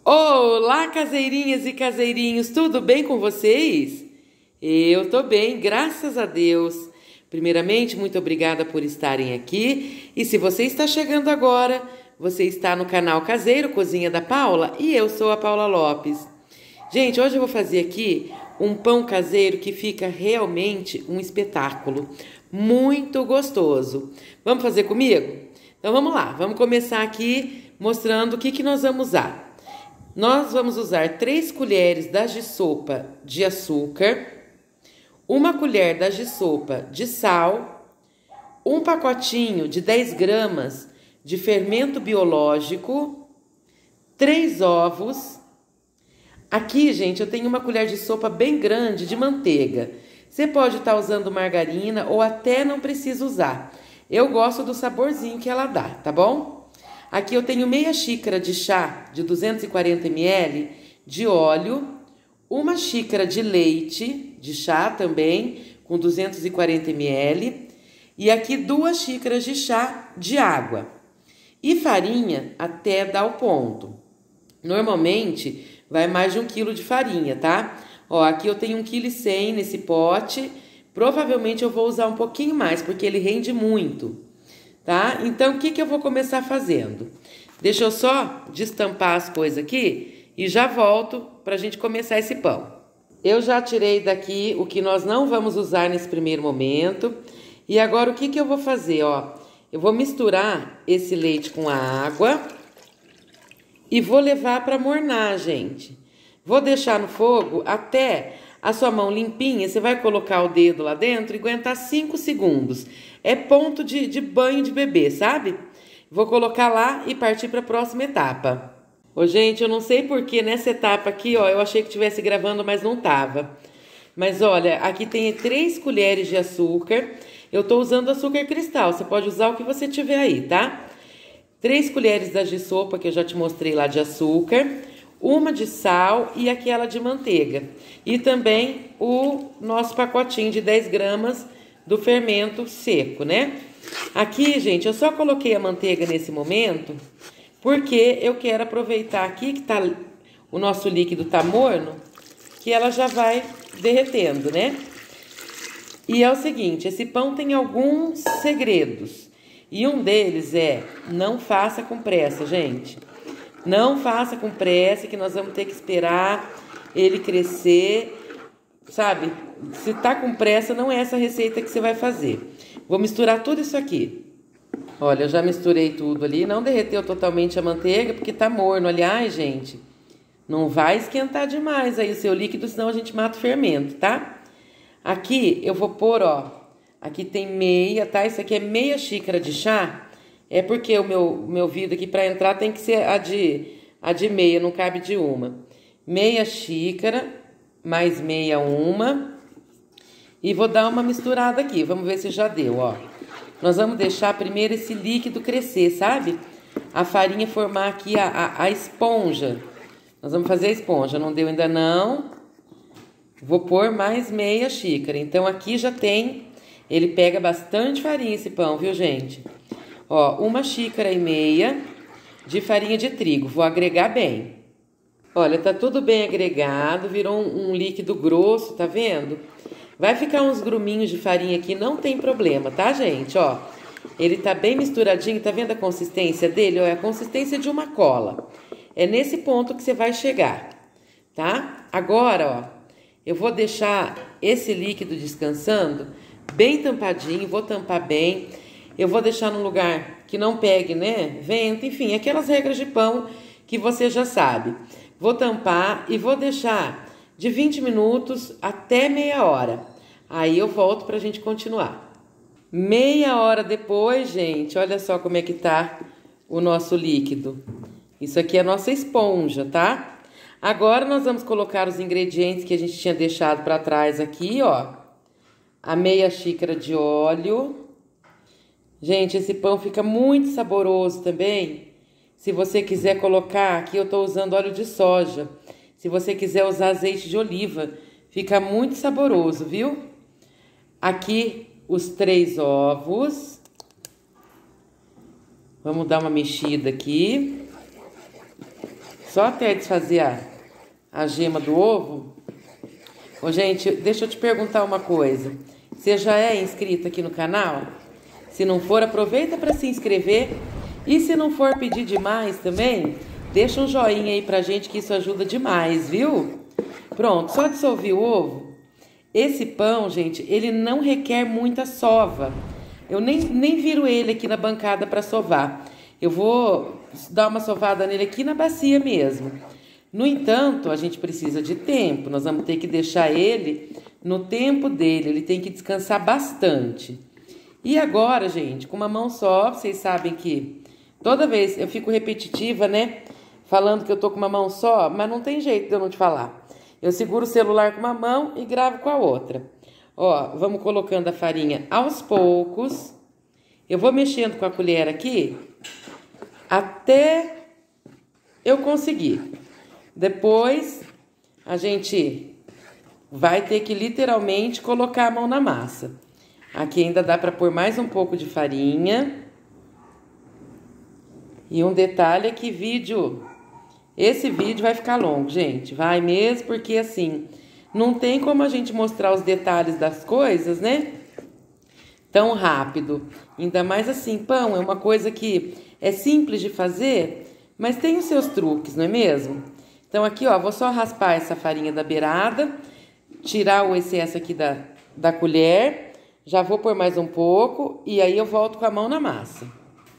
Olá, caseirinhas e caseirinhos, tudo bem com vocês? Eu tô bem, graças a Deus. Primeiramente, muito obrigada por estarem aqui. E se você está chegando agora, você está no canal Caseiro Cozinha da Paula e eu sou a Paula Lopes. Gente, hoje eu vou fazer aqui um pão caseiro que fica realmente um espetáculo. Muito gostoso. Vamos fazer comigo? Então vamos lá, vamos começar aqui mostrando o que nós vamos usar. Nós vamos usar 3 colheres de sopa de açúcar, 1 colher de sopa de sal, um pacotinho de 10 gramas de fermento biológico, 3 ovos. Aqui, gente, eu tenho 1 colher de sopa bem grande de manteiga. Você pode estar usando margarina ou até não precisa usar. Eu gosto do saborzinho que ela dá, tá bom? Aqui eu tenho meia xícara de chá de 240 ml de óleo, 1 xícara de leite de chá também com 240 ml e aqui 2 xícaras de chá de água e farinha até dar o ponto. Normalmente vai mais de 1 quilo de farinha, tá? Ó, aqui eu tenho 1,1 kg nesse pote, provavelmente eu vou usar um pouquinho mais porque ele rende muito. Tá? Então, o que eu vou começar fazendo? Deixa eu só destampar as coisas aqui e já volto pra gente começar esse pão. Eu já tirei daqui o que nós não vamos usar nesse primeiro momento. E agora, o que eu vou fazer? Ó, eu vou misturar esse leite com a água e vou levar para mornar, gente. Vou deixar no fogo até a sua mão limpinha. Você vai colocar o dedo lá dentro e aguentar 5 segundos. É ponto de banho de bebê, sabe? Vou colocar lá e partir para a próxima etapa. Ô, gente, eu não sei porque nessa etapa aqui, ó, eu achei que estivesse gravando, mas não tava. Mas olha, aqui tem 3 colheres de açúcar. Eu tô usando açúcar cristal, você pode usar o que você tiver aí, tá? 3 colheres de sopa, que eu já te mostrei lá de açúcar. 1 de sal e aquela de manteiga. E também o nosso pacotinho de 10 gramas do fermento seco, né? Aqui, gente, eu só coloquei a manteiga nesse momento porque eu quero aproveitar aqui que tá, o nosso líquido tá morno, que ela já vai derretendo, né? E é o seguinte, esse pão tem alguns segredos. E um deles é, não faça com pressa, gente. Não faça com pressa, que nós vamos ter que esperar ele crescer, sabe? Se tá com pressa, não é essa receita que você vai fazer. Vou misturar tudo isso aqui. Olha, eu já misturei tudo ali. Não derreteu totalmente a manteiga, porque tá morno. Aliás, gente, não vai esquentar demais aí o seu líquido, senão a gente mata o fermento, tá? Aqui eu vou pôr, ó. Aqui tem meia, tá? Isso aqui é meia xícara de chá. É porque o meu vidro aqui para entrar tem que ser a de meia, não cabe de 1. Meia xícara, mais meia 1. E vou dar uma misturada aqui, vamos ver se já deu, ó. Nós vamos deixar primeiro esse líquido crescer, sabe? A farinha formar aqui a esponja. Nós vamos fazer a esponja, não deu ainda não. Vou pôr mais meia xícara, então aqui já tem, ele pega bastante farinha esse pão, viu, gente? Ó, 1,5 xícaras de farinha de trigo. Vou agregar bem. Olha, tá tudo bem agregado. Virou um líquido grosso, tá vendo? Vai ficar uns gruminhos de farinha aqui, não tem problema, tá, gente? Ó, ele tá bem misturadinho. Tá vendo a consistência dele? Ó, é a consistência de uma cola. É nesse ponto que você vai chegar, tá? Agora, ó, eu vou deixar esse líquido descansando bem tampadinho. Vou tampar bem. Eu vou deixar num lugar que não pegue, né, vento, enfim, aquelas regras de pão que você já sabe. Vou tampar e vou deixar de 20 minutos até meia hora. Aí eu volto pra gente continuar. Meia hora depois, gente, olha só como é que tá o nosso líquido. Isso aqui é a nossa esponja, tá? Agora nós vamos colocar os ingredientes que a gente tinha deixado pra trás aqui, ó. A meia xícara de óleo. Gente, esse pão fica muito saboroso também. Se você quiser colocar, aqui eu tô usando óleo de soja. Se você quiser usar azeite de oliva, fica muito saboroso, viu? Aqui os 3 ovos. Vamos dar uma mexida aqui. só até desfazer a gema do ovo. Ô, gente, deixa eu te perguntar uma coisa. Você já é inscrito aqui no canal? Se não for, aproveita para se inscrever. E se não for pedir demais também, deixa um joinha aí pra gente que isso ajuda demais, viu? Pronto, só dissolvi o ovo. Esse pão, gente, ele não requer muita sova. Eu nem viro ele aqui na bancada para sovar. Eu vou dar uma sovada nele aqui na bacia mesmo. No entanto, a gente precisa de tempo. Nós vamos ter que deixar ele no tempo dele. Ele tem que descansar bastante. E agora, gente, com uma mão só, vocês sabem que toda vez eu fico repetitiva, né? Falando que eu tô com uma mão só, mas não tem jeito de eu não te falar. Eu seguro o celular com uma mão e gravo com a outra. Ó, vamos colocando a farinha aos poucos. Eu vou mexendo com a colher aqui até eu conseguir. Depois, a gente vai ter que literalmente colocar a mão na massa. Aqui ainda dá para pôr mais um pouco de farinha. E um detalhe é que esse vídeo vai ficar longo, gente. Vai mesmo, porque assim, não tem como a gente mostrar os detalhes das coisas, né? Tão rápido. Ainda mais assim, pão é uma coisa que é simples de fazer, mas tem os seus truques, não é mesmo? Então aqui, ó, vou só raspar essa farinha da beirada, tirar o excesso aqui da colher. Já vou pôr mais um pouco e aí eu volto com a mão na massa.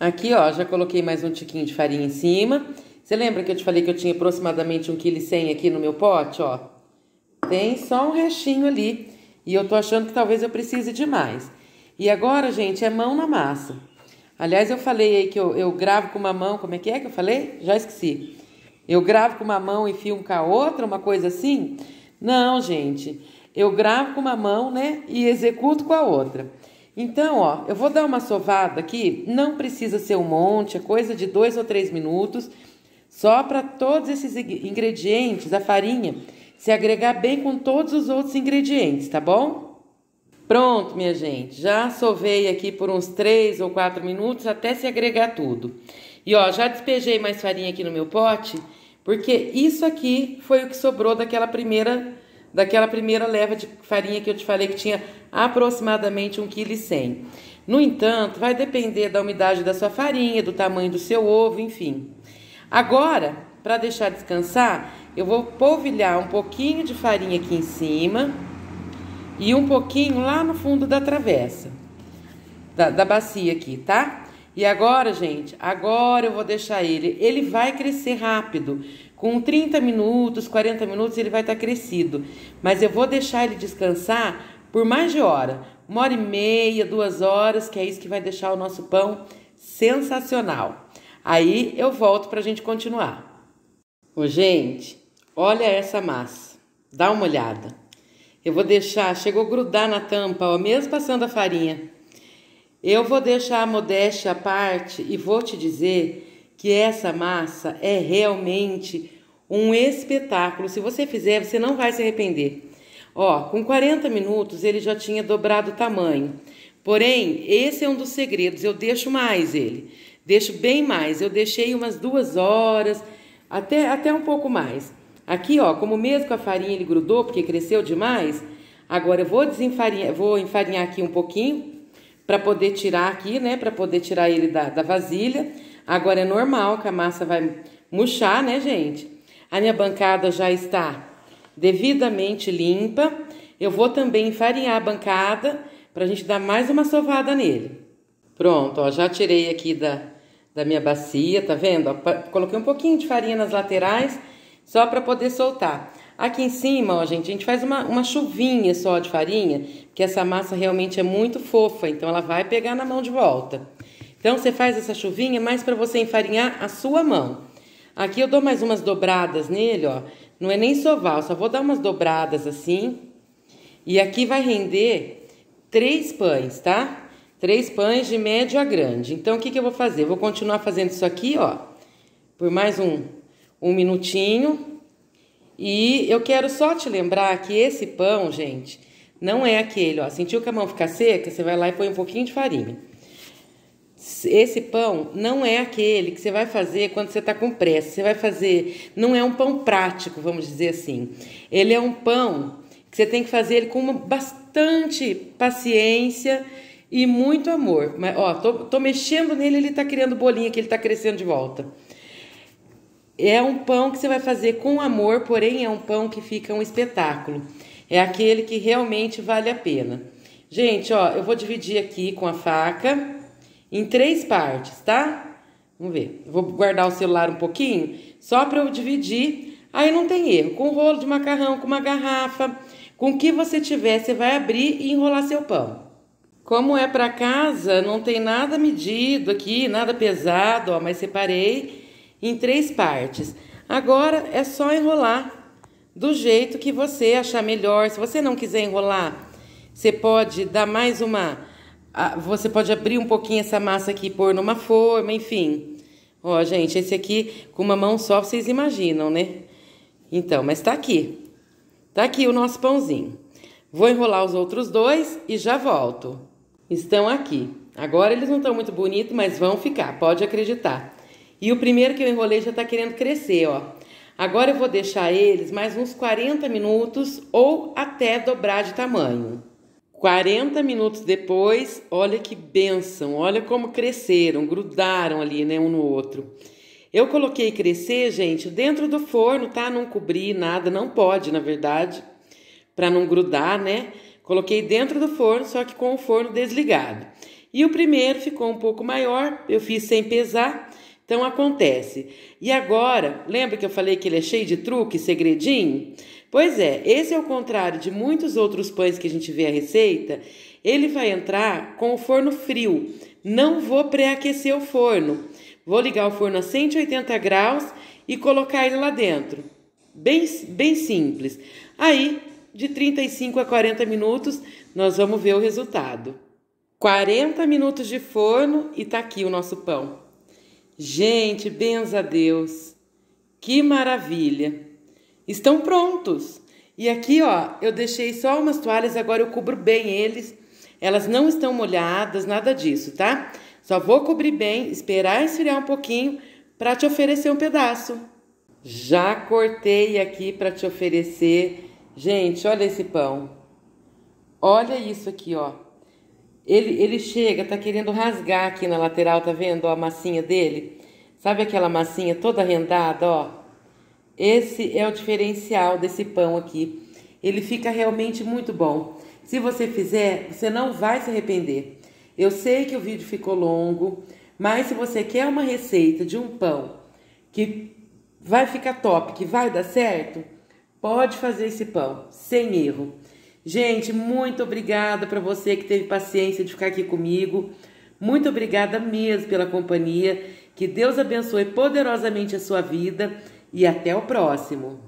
Aqui, ó, já coloquei mais um tiquinho de farinha em cima. Você lembra que eu te falei que eu tinha aproximadamente 1,1 kg aqui no meu pote, ó? Tem só um restinho ali e eu tô achando que talvez eu precise de mais. E agora, gente, é mão na massa. Aliás, eu falei aí que eu gravo com uma mão, como é que eu falei? Já esqueci. Eu gravo com uma mão e filmo com a outra, uma coisa assim? Não, gente. Eu gravo com uma mão, né, e executo com a outra. Então, ó, eu vou dar uma sovada aqui, não precisa ser um monte, é coisa de 2 ou 3 minutos, só para todos esses ingredientes, a farinha, se agregar bem com todos os outros ingredientes, tá bom? Pronto, minha gente, já sovei aqui por uns 3 ou 4 minutos até se agregar tudo. E ó, já despejei mais farinha aqui no meu pote, porque isso aqui foi o que sobrou daquela primeira leva de farinha que eu te falei que tinha aproximadamente 1,1 kg. No entanto, vai depender da umidade da sua farinha, do tamanho do seu ovo, enfim. Agora, para deixar descansar, eu vou polvilhar um pouquinho de farinha aqui em cima e um pouquinho lá no fundo da travessa, da bacia aqui, tá? E agora, gente, agora eu vou deixar ele vai crescer rápido. Com 30 minutos, 40 minutos ele vai estar crescido. Mas eu vou deixar ele descansar por mais de hora. 1h30, 2 horas, que é isso que vai deixar o nosso pão sensacional. Aí eu volto pra gente continuar. Ô, gente, olha essa massa. Dá uma olhada. Eu vou deixar, chegou a grudar na tampa, ó, mesmo passando a farinha. Eu vou deixar a modéstia à parte e vou te dizer que essa massa é realmente um espetáculo. Se você fizer, você não vai se arrepender. Ó, com 40 minutos ele já tinha dobrado o tamanho. Porém, esse é um dos segredos. Eu deixo mais ele. Deixo bem mais. Eu deixei umas 2 horas, até um pouco mais. Aqui, ó, como mesmo com a farinha ele grudou, porque cresceu demais, agora eu vou enfarinhar aqui um pouquinho para poder tirar aqui, né? Para poder tirar ele da vasilha. Agora é normal que a massa vai murchar, né, gente? A minha bancada já está devidamente limpa. Eu vou também enfarinhar a bancada para a gente dar mais uma sovada nele. Pronto, ó, já tirei aqui da minha bacia, tá vendo? Ó, coloquei um pouquinho de farinha nas laterais, só para poder soltar. Aqui em cima, ó, gente, a gente faz uma chuvinha só de farinha, que essa massa realmente é muito fofa, então ela vai pegar na mão de volta. Então, você faz essa chuvinha mais para você enfarinhar a sua mão. Aqui eu dou mais umas dobradas nele, ó. Não é nem sovar, eu só vou dar umas dobradas assim. E aqui vai render 3 pães, tá? 3 pães de médio a grande. Então, o que eu vou fazer? Vou continuar fazendo isso aqui, ó, por mais um minutinho. E eu quero só te lembrar que esse pão, gente, não é aquele, ó. Sentiu que a mão fica seca? Você vai lá e põe um pouquinho de farinha. Esse pão não é aquele que você vai fazer quando você está com pressa. Você vai fazer, não é um pão prático, vamos dizer assim. Ele é um pão que você tem que fazer ele com bastante paciência e muito amor. Mas, ó, tô mexendo nele, ele tá criando bolinha, que ele tá crescendo de volta. É um pão que você vai fazer com amor, porém é um pão que fica um espetáculo. É aquele que realmente vale a pena. Gente, ó, eu vou dividir aqui com a faca em 3 partes, tá? Vamos ver. Eu vou guardar o celular um pouquinho, só para eu dividir. Aí não tem erro. Com rolo de macarrão, com uma garrafa, com o que você tiver, você vai abrir e enrolar seu pão. Como é para casa, não tem nada medido aqui, nada pesado, ó, mas separei em 3 partes. Agora é só enrolar do jeito que você achar melhor. Se você não quiser enrolar, você pode dar mais uma... Você pode abrir um pouquinho essa massa aqui e pôr numa forma, enfim. Ó, gente, esse aqui com uma mão só, vocês imaginam, né? Então, mas tá aqui. Tá aqui o nosso pãozinho. Vou enrolar os outros 2 e já volto. Estão aqui. Agora eles não estão muito bonitos, mas vão ficar, pode acreditar. E o primeiro que eu enrolei já tá querendo crescer, ó. Agora eu vou deixar eles mais uns 40 minutos ou até dobrar de tamanho. 40 minutos depois, olha que bênção, olha como cresceram, grudaram ali, né, um no outro. Eu coloquei crescer, gente, dentro do forno, tá? Não cobri nada, não pode, na verdade, para não grudar, né? Coloquei dentro do forno, só que com o forno desligado. E o primeiro ficou um pouco maior, eu fiz sem pesar, então acontece. E agora, lembra que eu falei que ele é cheio de truque, segredinho? Pois é, esse é o contrário de muitos outros pães que a gente vê a receita, ele vai entrar com o forno frio. Não vou pré-aquecer o forno. Vou ligar o forno a 180 graus e colocar ele lá dentro. Bem simples. Aí, de 35 a 40 minutos, nós vamos ver o resultado. 40 minutos de forno e tá aqui o nosso pão. Gente, benza a Deus. Que maravilha. Estão prontos. E aqui, ó, eu deixei só umas toalhas, agora eu cubro bem eles. Elas não estão molhadas, nada disso, tá? Só vou cobrir bem, esperar esfriar um pouquinho para te oferecer um pedaço. Já cortei aqui para te oferecer. Gente, olha esse pão. Olha isso aqui, ó. Ele chega, tá querendo rasgar aqui na lateral, tá vendo ó, a massinha dele? Sabe aquela massinha toda rendada, ó? Esse é o diferencial desse pão aqui. Ele fica realmente muito bom. Se você fizer, você não vai se arrepender. Eu sei que o vídeo ficou longo, mas se você quer uma receita de um pão que vai ficar top, que vai dar certo, pode fazer esse pão, sem erro. Gente, muito obrigada para você que teve paciência de ficar aqui comigo. Muito obrigada mesmo pela companhia. Que Deus abençoe poderosamente a sua vida. E até o próximo.